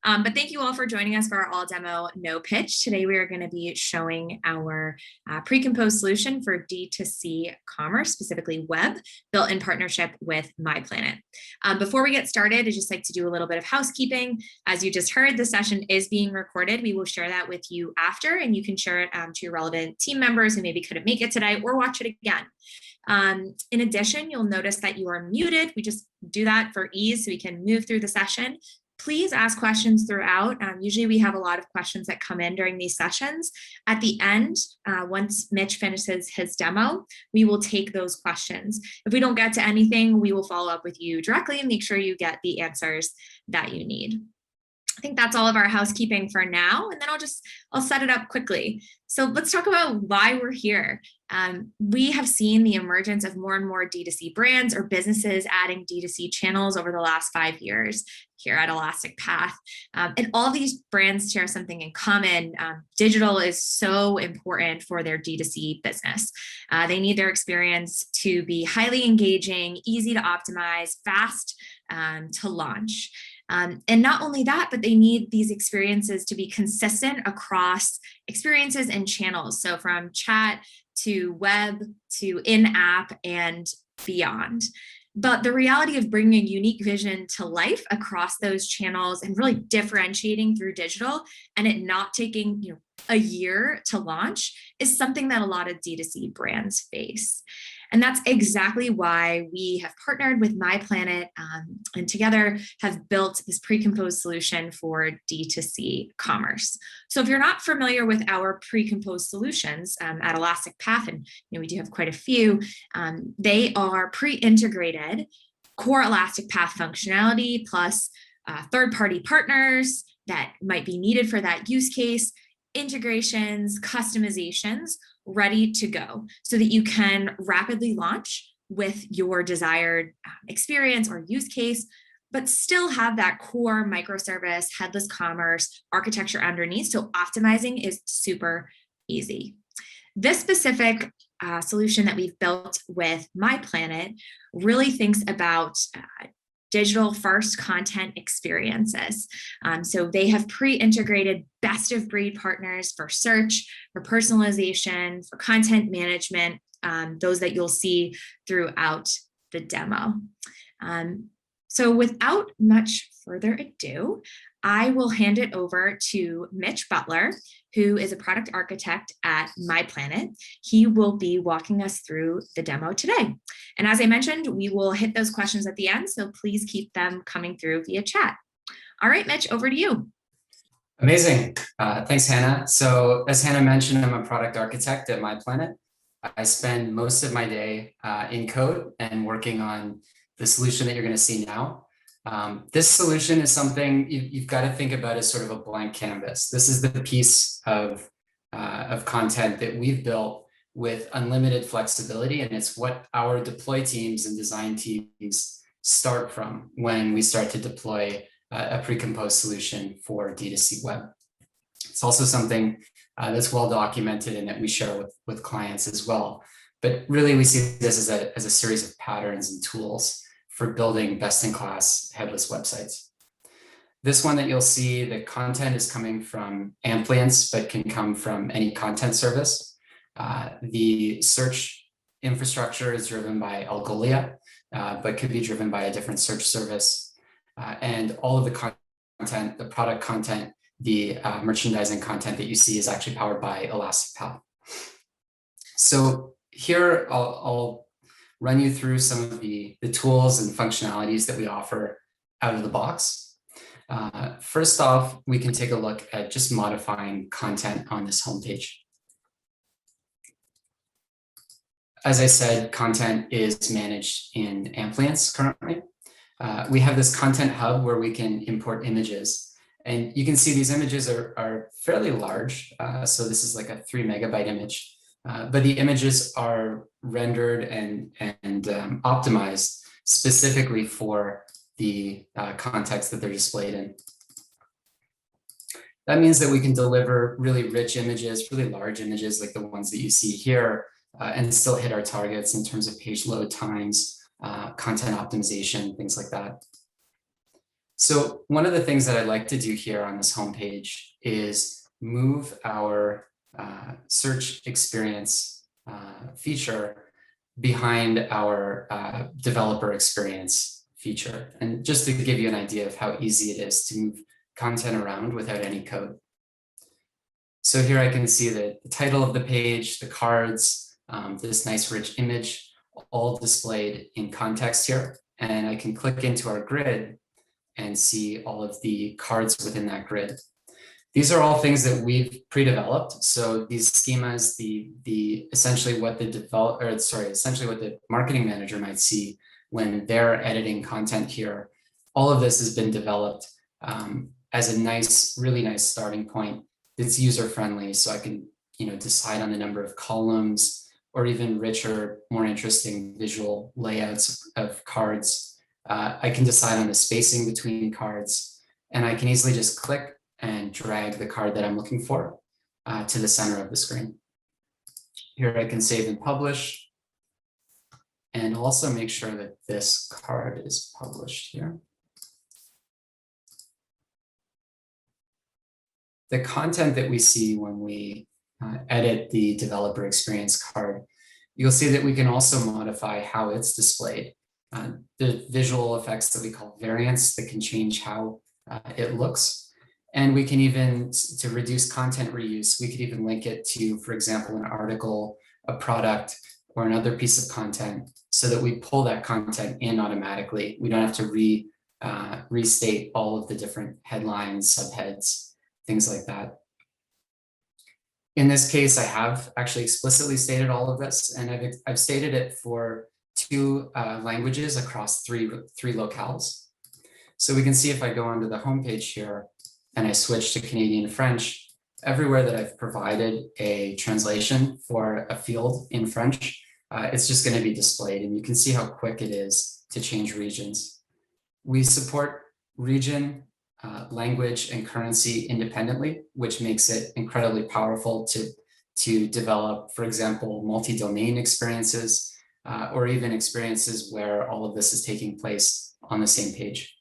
But thank you all for joining us for our all demo no pitch. Today we are going to be showing our pre-composed solution for D2C commerce, specifically web, built in partnership with Myplanet. Before we get started, I'd just like to do a little bit of housekeeping. As you just heard, the session is being recorded. We will share that with you after, and you can share it to your relevant team members who maybe couldn't make it today, or watch it again. In addition, you'll notice that you are muted. We just do that for ease so we can move through the session. Please ask questions throughout. Usually we have a lot of questions that come in during these sessions. At the end, once Mitch finishes his demo, we will take those questions. If we don't get to anything, we will follow up with you directly and make sure you get the answers that you need. I think that's all of our housekeeping for now, and then I'll set it up quickly. So let's talk about why we're here. We have seen the emergence of more and more D2C brands or businesses adding D2C channels over the last 5 years here at Elastic Path. And all these brands share something in common. Digital is so important for their D2C business. They need their experience to be highly engaging, easy to optimize, fast to launch. And not only that, but they need these experiences to be consistent across experiences and channels. So from chat to web to in-app and beyond. But the reality of bringing a unique vision to life across those channels and really differentiating through digital and it not taking a year to launch is something that a lot of D2C brands face. And that's exactly why we have partnered with Myplanet and together have built this pre-composed solution for D2C commerce. So if you're not familiar with our pre-composed solutions at Elastic Path, and we do have quite a few, they are pre-integrated core Elastic Path functionality plus third-party partners that might be needed for that use case, integrations, customizations, ready to go so that you can rapidly launch with your desired experience or use case, but still have that core microservice, headless commerce architecture underneath. So optimizing is super easy. This specific solution that we've built with Myplanet really thinks about digital first content experiences. So they have pre-integrated best of breed partners for search, for personalization, for content management, those that you'll see throughout the demo. So without much further ado, I will hand it over to Mitch Butler, who is a product architect at Myplanet. He will be walking us through the demo today. And as I mentioned, we will hit those questions at the end, so please keep them coming through via chat. All right, Mitch, over to you. Amazing. Thanks, Hannah. So as Hannah mentioned, I'm a product architect at Myplanet. I spend most of my day in code and working on the solution that you're going to see now. This solution is something you've got to think about as sort of a blank canvas. This is the piece of content that we've built with unlimited flexibility, and it's what our deploy teams and design teams start from when we start to deploy a pre-composed solution for D2C Web. It's also something that's well documented and that we share with clients as well. But really, we see this as a series of patterns and tools for building best-in-class headless websites. This one that you'll see, the content is coming from Amplience, but can come from any content service. The search infrastructure is driven by Algolia, but could be driven by a different search service. And all of the content, the product content, the merchandising content that you see is actually powered by Elastic Path. So here I'll run you through some of the tools and functionalities that we offer out of the box. First off, we can take a look at just modifying content on this homepage. As I said, content is managed in Amplience currently. We have this content hub where we can import images. And you can see these images are fairly large. So this is like a 3 megabyte image. But the images are rendered and optimized specifically for the context that they're displayed in. That means that we can deliver really rich images, really large images like the ones that you see here, and still hit our targets in terms of page load times, content optimization, things like that. So one of the things that I'd like to do here on this homepage is move our search experience feature behind our developer experience feature. And just to give you an idea of how easy it is to move content around without any code. So here I can see the title of the page, the cards, this nice rich image, all displayed in context here. And I can click into our grid and see all of the cards within that grid. These are all things that we've pre-developed. So these schemas, the essentially what essentially what the marketing manager might see when they're editing content here, all of this has been developed as a nice, really nice starting point. It's user-friendly, so I can, decide on the number of columns or even richer, more interesting visual layouts of cards. I can decide on the spacing between cards, and I can easily just click and drag the card that I'm looking for to the center of the screen. Here I can save and publish, and also make sure that this card is published here. The content that we see when we edit the developer experience card, you'll see that we can also modify how it's displayed. The visual effects that we call variants that can change how it looks. And we can even, to reduce content reuse, we could even link it to, for example, an article, a product, or another piece of content so that we pull that content in automatically. We don't have to restate all of the different headlines, subheads, things like that. In this case, I have actually explicitly stated all of this, and I've stated it for 2 languages across three locales. So we can see if I go onto the homepage here and I switch to Canadian French, everywhere that I've provided a translation for a field in French, it's just going to be displayed, and you can see how quick it is to change regions. We support region, language, and currency independently, which makes it incredibly powerful to develop, for example, multi-domain experiences, or even experiences where all of this is taking place on the same page.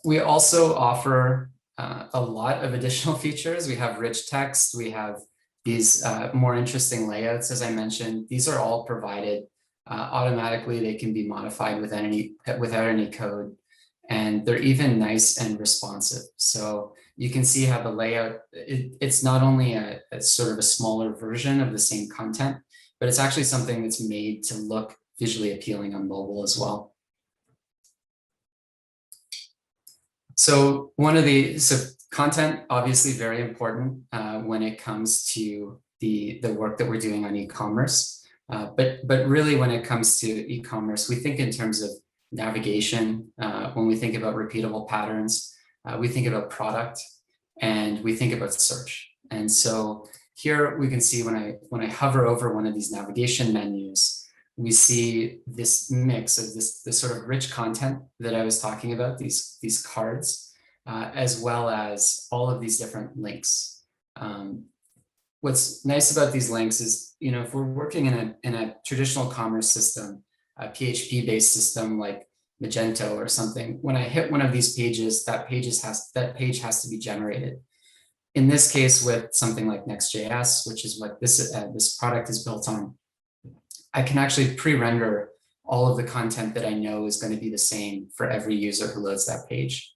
We also offer a lot of additional features. We have rich text, we have these more interesting layouts, as I mentioned. These are all provided automatically. They can be modified without any code. And they're even nice and responsive. So you can see how the layout, it's not only a sort of a smaller version of the same content, but it's actually something that's made to look visually appealing on mobile as well. So content, obviously very important when it comes to the work that we're doing on e-commerce. But really when it comes to e-commerce, we think in terms of navigation. When we think about repeatable patterns, we think about product, and we think about search. And so here we can see when I hover over one of these navigation menus, we see this mix of this sort of rich content that I was talking about, these cards, as well as all of these different links. What's nice about these links is, if we're working in a traditional commerce system, a PHP-based system like Magento or something, when I hit one of these pages, that page has to be generated. In this case, with something like Next.js, which is what this product is built on, I can actually pre-render all of the content that I know is going to be the same for every user who loads that page.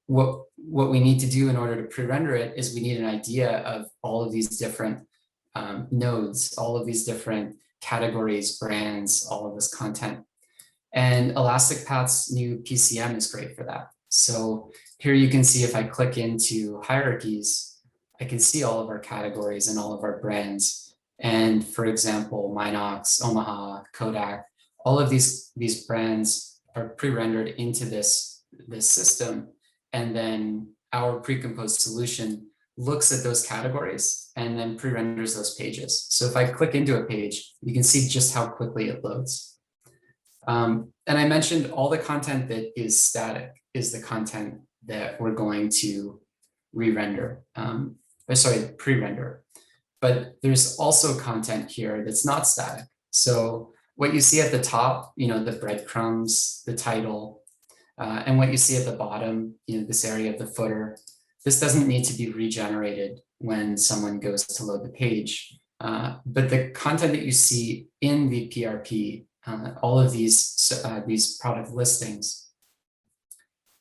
What we need to do in order to pre-render it is we need an idea of all of these different nodes, all of these different categories, brands, all of this content. And Elastic Path's new PCM is great for that. So here you can see if I click into hierarchies, I can see all of our categories and all of our brands. And for example, Minox, Omaha, Kodak, all of these brands are pre-rendered into this system. And then our pre-composed solution looks at those categories and then pre-renders those pages. So if I click into a page, you can see just how quickly it loads. And I mentioned all the content that is static is the content that we're going to pre-render. But there's also content here that's not static. So what you see at the top, the breadcrumbs, the title, And what you see at the bottom, this area of the footer, this doesn't need to be regenerated when someone goes to load the page. But the content that you see in the PRP, all of these product listings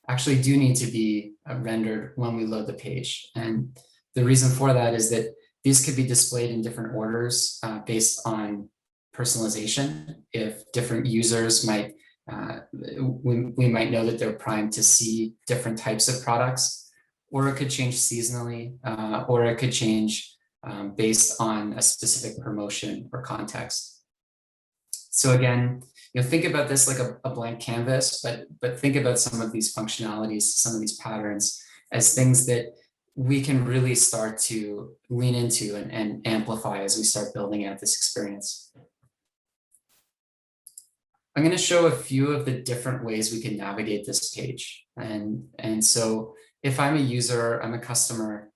actually do need to be rendered when we load the page. And the reason for that is that these could be displayed in different orders based on personalization. If different users might, we might know that they're primed to see different types of products, or it could change seasonally, or it could change based on a specific promotion or context. So again, think about this like a blank canvas, but think about some of these functionalities, some of these patterns as things that we can really start to lean into and amplify as we start building out this experience. I'm going to show a few of the different ways we can navigate this page. And so if I'm a user, I'm a customer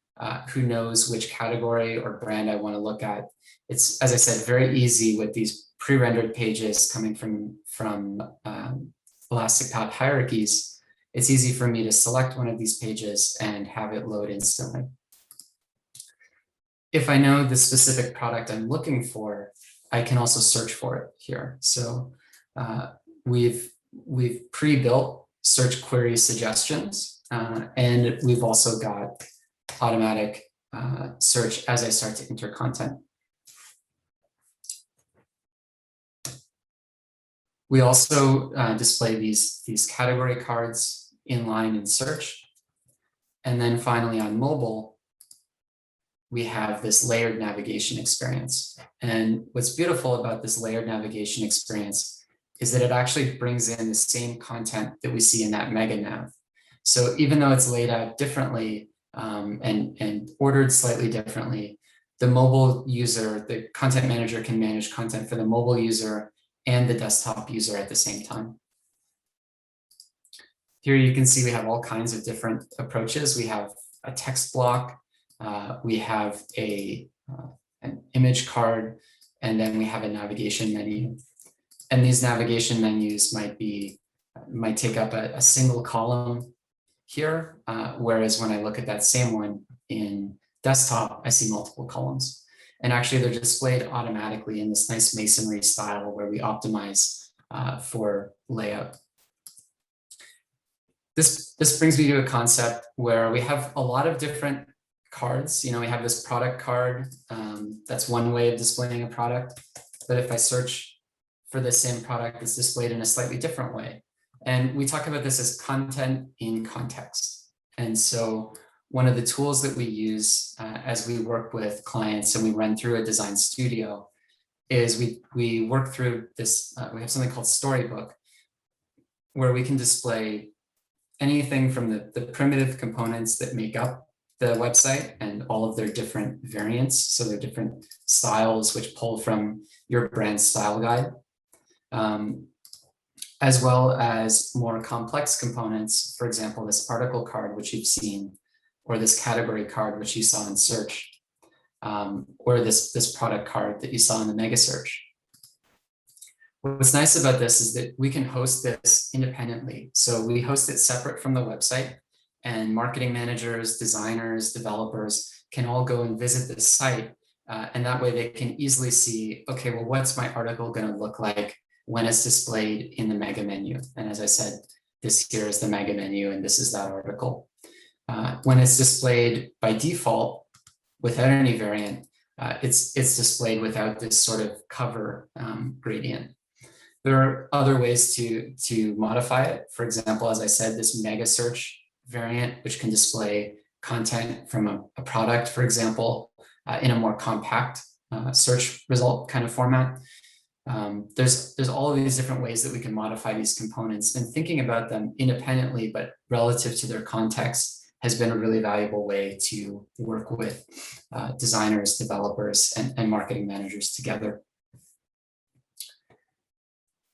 who knows which category or brand I want to look at, it's, as I said, very easy with these pre-rendered pages coming from Elastic Path hierarchies. It's easy for me to select one of these pages and have it load instantly. If I know the specific product I'm looking for, I can also search for it here. So we've pre-built search query suggestions, and we've also got automatic search as I start to enter content. We also display these category cards inline in search. And then finally on mobile, we have this layered navigation experience. And what's beautiful about this layered navigation experience is that it actually brings in the same content that we see in that mega nav. So even though it's laid out differently and ordered slightly differently, the mobile user, the content manager can manage content for the mobile user and the desktop user at the same time. Here you can see we have all kinds of different approaches. We have a text block, we have an image card, and then we have a navigation menu. And these navigation menus might take up a single column here, whereas when I look at that same one in desktop, I see multiple columns. And actually they're displayed automatically in this nice masonry style where we optimize for layout. This brings me to a concept where we have a lot of different cards. We have this product card. That's one way of displaying a product. But if I search for the same product, it's displayed in a slightly different way. And we talk about this as content in context. And so one of the tools that we use as we work with clients and we run through a design studio is we work through this, we have something called Storybook, where we can display anything from the primitive components that make up the website and all of their different variants. So they're different styles which pull from your brand style guide, as well as more complex components. For example, this article card, which you've seen, or this category card, which you saw in search, or this product card that you saw in the mega search. What's nice about this is that we can host this independently. So we host it separate from the website, and marketing managers, designers, developers can all go and visit this site. And that way they can easily see, okay, well, what's my article going to look like when it's displayed in the mega menu? And as I said, this here is the mega menu, and this is that article. When it's displayed by default without any variant, it's displayed without this sort of cover gradient. There are other ways to modify it. For example, as I said, this mega search variant, which can display content from a product, for example, in a more compact search result kind of format. There's all of these different ways that we can modify these components, and thinking about them independently but relative to their context has been a really valuable way to work with designers, developers, and marketing managers together.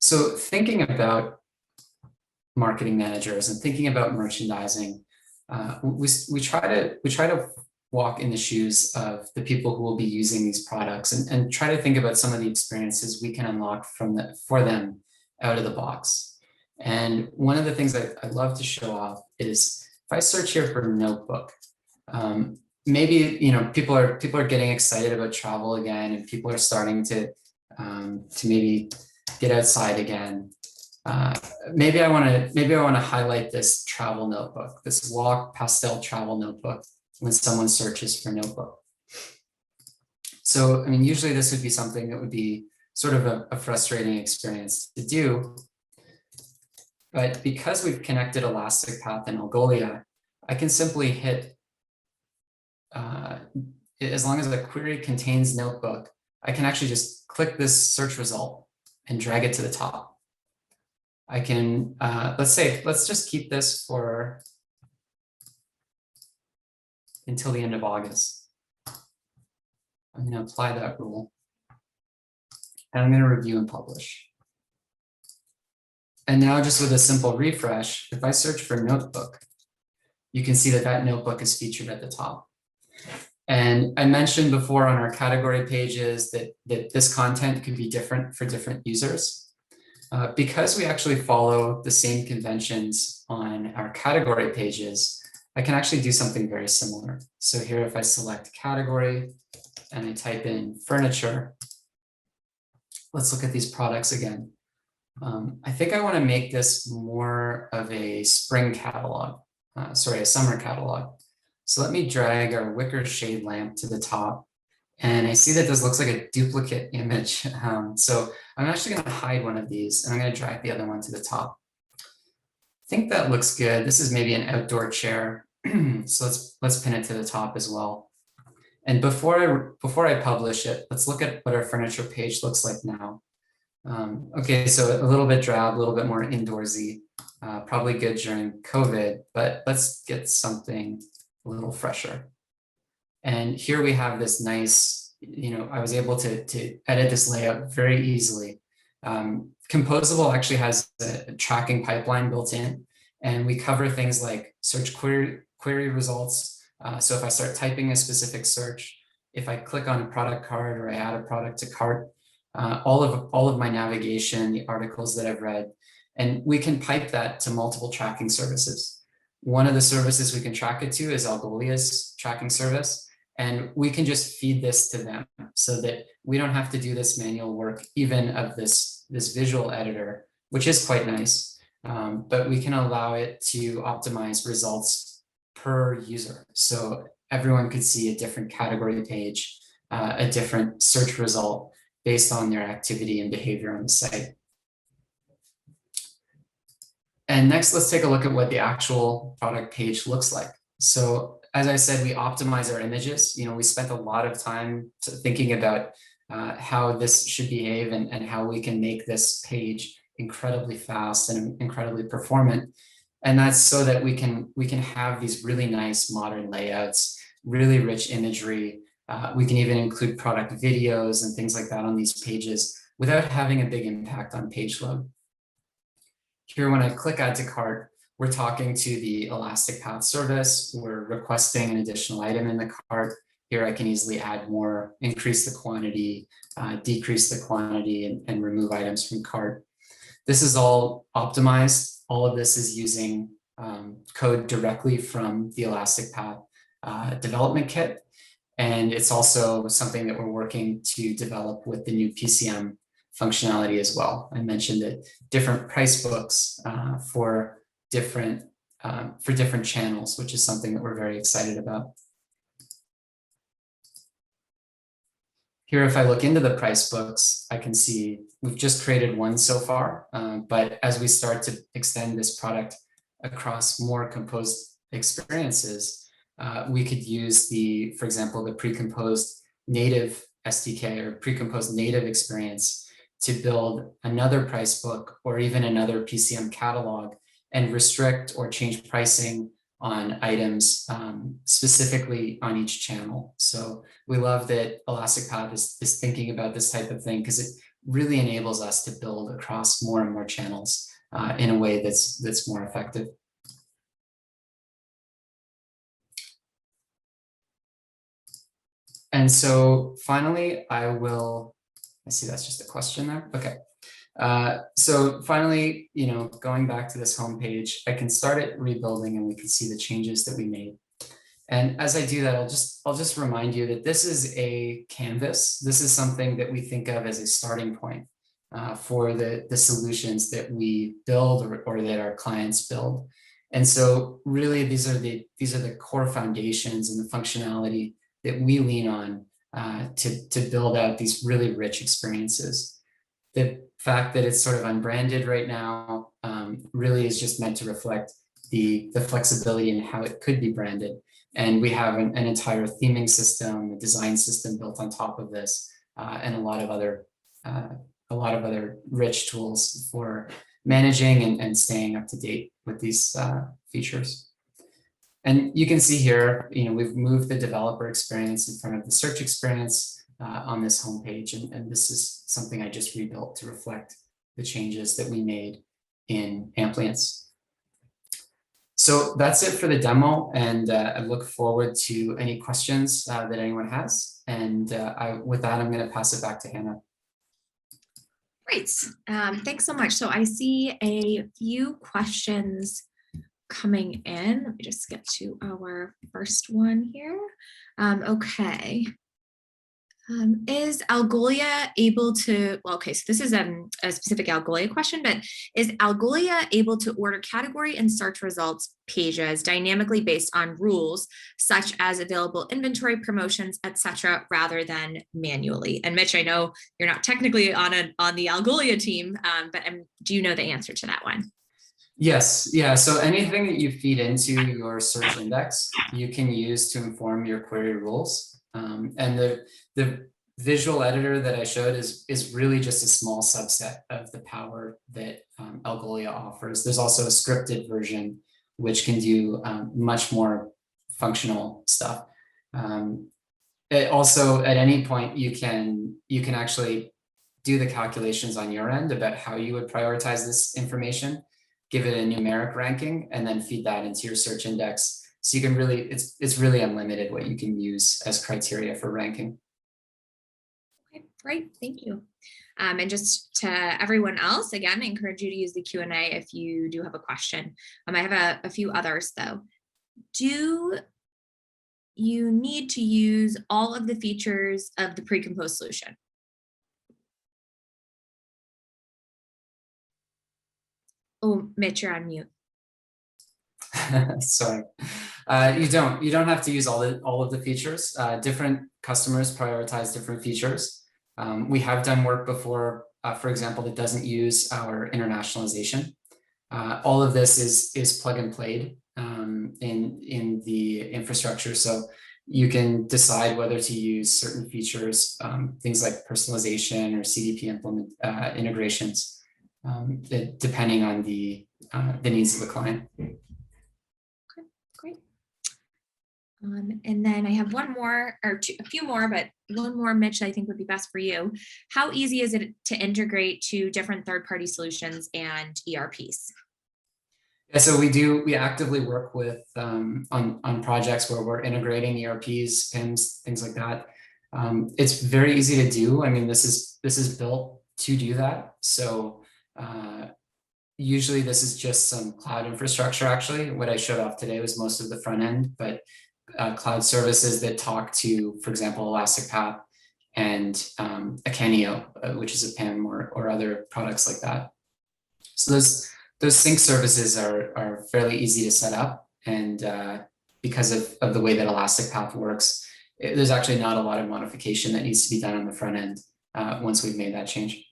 So thinking about marketing managers and thinking about merchandising, we try to walk in the shoes of the people who will be using these products and try to think about some of the experiences we can unlock for them out of the box. And one of the things I love to show off is if I search here for notebook, maybe people are getting excited about travel again, and people are starting to maybe get outside again. Maybe I want to highlight this travel notebook, this walk pastel travel notebook, when someone searches for notebook. So, I mean, usually this would be something that would be sort of a frustrating experience to do. But because we've connected Elastic Path and Algolia, I can simply hit, as long as the query contains notebook, I can actually just click this search result and drag it to the top. I can, let's just keep this for until the end of August. I'm going to apply that rule. And I'm going to review and publish. And now just with a simple refresh, if I search for notebook, you can see that that notebook is featured at the top. And I mentioned before on our category pages that this content could be different for different users. Because we actually follow the same conventions on our category pages, I can actually do something very similar. So here, if I select category and I type in furniture, let's look at these products again. I think I want to make this more of a spring catalog, a summer catalog. So let me drag our wicker shade lamp to the top. And I see that this looks like a duplicate image. So I'm actually going to hide one of these, and I'm going to drag the other one to the top. I think that looks good. This is maybe an outdoor chair. So let's pin it to the top as well. And before I publish it, let's look at what our furniture page looks like now. Okay, so a little bit drab, a little bit more indoorsy, probably good during COVID, but let's get something a little fresher. And here we have this nice, I was able to edit this layout very easily. Composable actually has a tracking pipeline built in, and we cover things like search query results. So if I start typing a specific search, if I click on a product card or I add a product to cart, all of my navigation, the articles that I've read, and we can pipe that to multiple tracking services. One of the services we can track it to is Algolia's tracking service, and we can just feed this to them so that we don't have to do this manual work, even of this visual editor, which is quite nice, but we can allow it to optimize results per user. So everyone could see a different category page, a different search result based on their activity and behavior on the site. And next, let's take a look at what the actual product page looks like. So as I said, we optimize our images. We spent a lot of time thinking about how this should behave and how we can make this page incredibly fast and incredibly performant. And that's so that we can have these really nice modern layouts, really rich imagery. We can even include product videos and things like that on these pages without having a big impact on page load. Here, when I click add to cart, we're talking to the Elastic Path service. We're requesting an additional item in the cart. Here, I can easily add more, increase the quantity, decrease the quantity, and remove items from cart. This is all optimized. All of this is using code directly from the Elastic Path development kit. And it's also something that we're working to develop with the new PCM functionality as well. I mentioned that different price books for different channels, which is something that we're very excited about. Here, if I look into the price books, I can see we've just created one so far, but as we start to extend this product across more composed experiences, we could use for example, the pre-composed native SDK or pre-composed native experience to build another price book or even another PCM catalog and restrict or change pricing on items specifically on each channel. So we love that Elastic Path is thinking about this type of thing because it really enables us to build across more and more channels in a way that's more effective. And so finally, I see that's just a question there. Okay. So finally, going back to this homepage, I can start it rebuilding and we can see the changes that we made. And as I do that, I'll just remind you that this is a canvas. This is something that we think of as a starting point for the solutions that we build or that our clients build. And so really these are the core foundations and the functionality that we lean on to build out these really rich experiences. The fact that it's sort of unbranded right now really is just meant to reflect the flexibility in how it could be branded. And we have an entire theming system, a design system built on top of this, and a lot of other rich tools for managing and staying up to date with these features. And you can see here, we've moved the developer experience in front of the search experience on this homepage, and this is something I just rebuilt to reflect the changes that we made in Amplience. So that's it for the demo, and I look forward to any questions that anyone has. And with that, I'm going to pass it back to Hannah. Great. Thanks so much. So I see a few questions coming in. Let me just get to our first one here. Okay. Is Algolia able to, well, okay, so this is a specific Algolia question, but is Algolia able to order category and search results pages dynamically based on rules such as available inventory, promotions, etc., rather than manually? And Mitch, I know you're not technically on the Algolia team, but do you know the answer to that one? Yes, yeah, so anything that you feed into your search index, you can use to inform your query rules. And the visual editor that I showed is really just a small subset of the power that Algolia offers. There's also a scripted version which can do much more functional stuff. Also, at any point, you can actually do the calculations on your end about how you would prioritize this information, give it a numeric ranking, and then feed that into your search index. So you can really, it's really unlimited what you can use as criteria for ranking. Okay, great, thank you. And just to everyone else, again, I encourage you to use the Q&A if you do have a question. I have a few others though. Do you need to use all of the features of the pre-composed solution? Oh, Mitch, you're on mute. Sorry. You don't have to use all of the features. Different customers prioritize different features. We have done work before, for example, that doesn't use our internationalization. All of this is plug and played in the infrastructure. So you can decide whether to use certain features, things like personalization or CDP integrations, depending on the needs of the client. Great. And then I have one more, or a few more, but one more, Mitch, I think would be best for you. How easy is it to integrate to different third-party solutions and ERPs? Yeah, so we actively work with on projects where we're integrating ERPs, PIMs, things like that. It's very easy to do. I mean, this is built to do that. So usually this is just some cloud infrastructure. Actually, what I showed off today was most of the front end, but cloud services that talk to, for example, Elastic Path and Akeneo, which is a PIM, or other products like that. So those sync services are fairly easy to set up, and because of the way that Elastic Path works, there's actually not a lot of modification that needs to be done on the front end once we've made that change.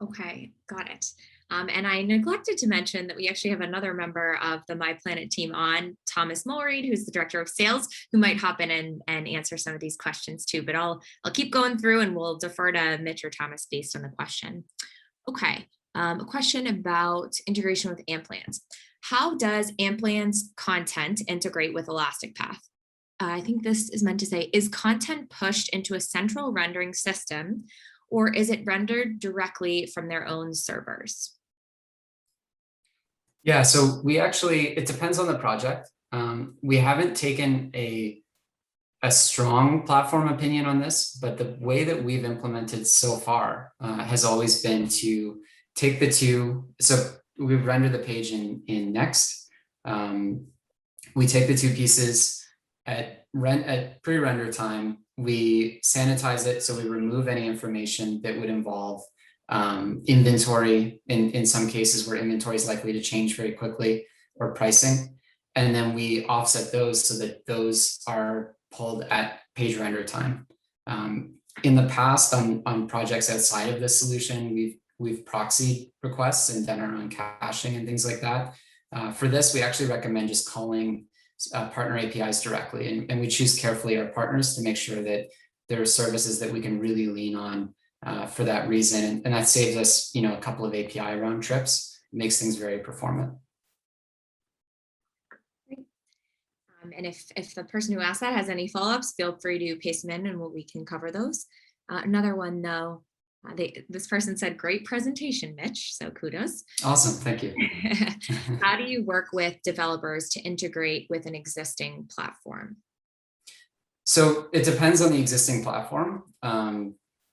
Okay, got it. And I neglected to mention that we actually have another member of the Myplanet team on, Thomas Mulreed, who's the director of sales, who might hop in and answer some of these questions too. But I'll keep going through and we'll defer to Mitch or Thomas based on the question. Okay, a question about integration with Amplience. How does Amplience content integrate with Elastic Path? I think this is meant to say, is content pushed into a central rendering system, or is it rendered directly from their own servers? Yeah, so it depends on the project. We haven't taken a a strong platform opinion on this, but the way that we've implemented so far has always been to take the two. So we render the page in Next. We take the two pieces at pre-render time. We sanitize it, so we remove any information that would involve inventory in some cases where inventory is likely to change very quickly, or pricing. And then we offset those so that those are pulled at page render time. In the past, on projects outside of this solution, we've proxied requests and done our own caching and things like that. For this, we actually recommend just calling partner APIs directly, and we choose carefully our partners to make sure that there are services that we can really lean on for that reason, and that saves us, a couple of API round trips. It makes things very performant. And if the person who asked that has any follow-ups, feel free to paste them in and we can cover those. Another one though, this person said, great presentation, Mitch, so kudos. Awesome, thank you. How do you work with developers to integrate with an existing platform? So it depends on the existing platform.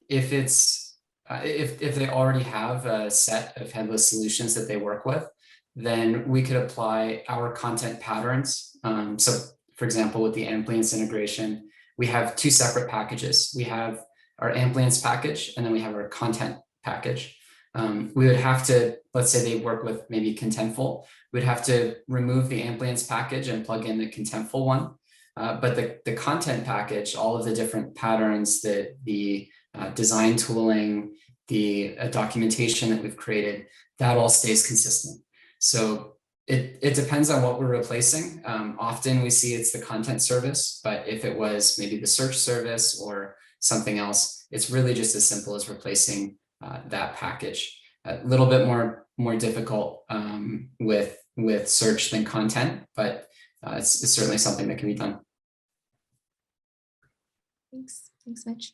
If it's if they already have a set of headless solutions that they work with, then we could apply our content patterns. So for example, with the Amplience integration, we have two separate packages. We have our Amplience package, and then we have our content package. We would have to, let's say they work with maybe Contentful, we'd have to remove the Amplience package and plug in the Contentful one. But the content package, all of the different patterns, the design tooling, the documentation that we've created, that all stays consistent. So it depends on what we're replacing. Often we see it's the content service, but if it was maybe the search service or something else, it's really just as simple as replacing that package. A little bit more difficult with search than content, but it's certainly something that can be done. Thanks, Mitch.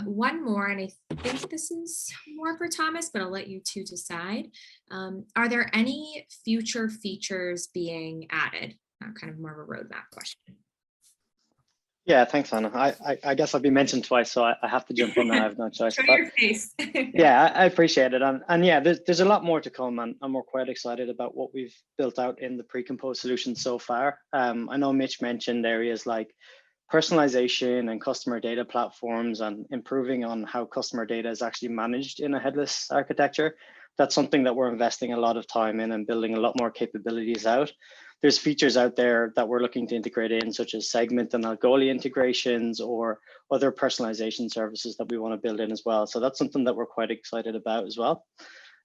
One more, and I think this is more for Thomas, but I'll let you two decide. Are there any future features being added? Kind of more of a roadmap question. Yeah, thanks, Anna. I guess I've been mentioned twice, so I have to jump in. I have no choice. Show your face. Yeah, I appreciate it. And yeah, there's a lot more to come, and we're quite excited about what we've built out in the pre-composed solution so far. I know Mitch mentioned areas like personalization and customer data platforms and improving on how customer data is actually managed in a headless architecture. That's something that we're investing a lot of time in and building a lot more capabilities out. There's features out there that we're looking to integrate in, such as segment and Algolia integrations or other personalization services that we want to build in as well. So that's something that we're quite excited about as well.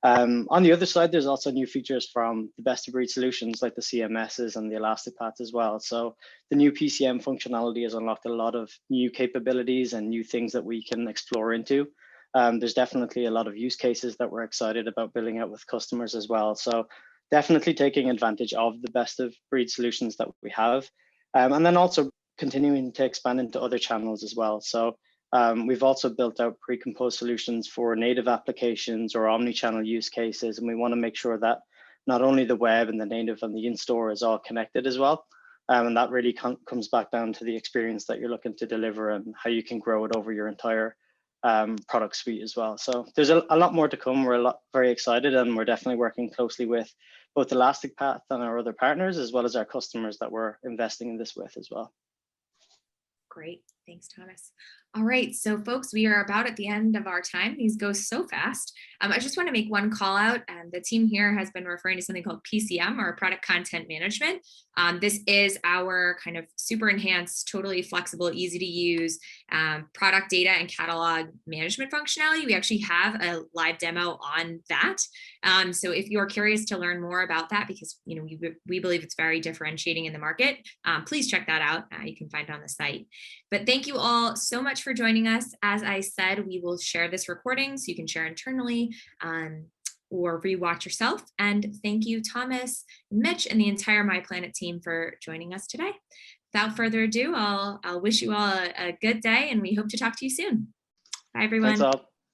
On the other side, there's also new features from the best of breed solutions like the CMSs and the Elastic Paths as well. So the new PCM functionality has unlocked a lot of new capabilities and new things that we can explore into. There's definitely a lot of use cases that we're excited about building out with customers as well. So definitely taking advantage of the best of breed solutions that we have. And then also continuing to expand into other channels as well. So we've also built out pre-composed solutions for native applications or omni-channel use cases. And we want to make sure that not only the web and the native and the in-store is all connected as well. And that really comes back down to the experience that you're looking to deliver and how you can grow it over your entire product suite as well. So there's a lot more to come. We're very excited, and we're definitely working closely with both Elastic Path and our other partners, as well as our customers that we're investing in this with as well. Great. Thanks, Thomas. All right, so folks, we are about at the end of our time. These go so fast. I just want to make one call out. The team here has been referring to something called PCM, or Product Content Management. This is our kind of super enhanced, totally flexible, easy to use product data and catalog management functionality. We actually have a live demo on that. So if you're curious to learn more about that, because we believe it's very differentiating in the market, please check that out. You can find it on the site. But thank you all so much for joining us. As I said, we will share this recording so you can share internally or rewatch yourself. And thank you, Thomas, Mitch, and the entire Myplanet team for joining us today. Without further ado, I'll wish you all a good day, and we hope to talk to you soon. Bye, everyone. Thanks all.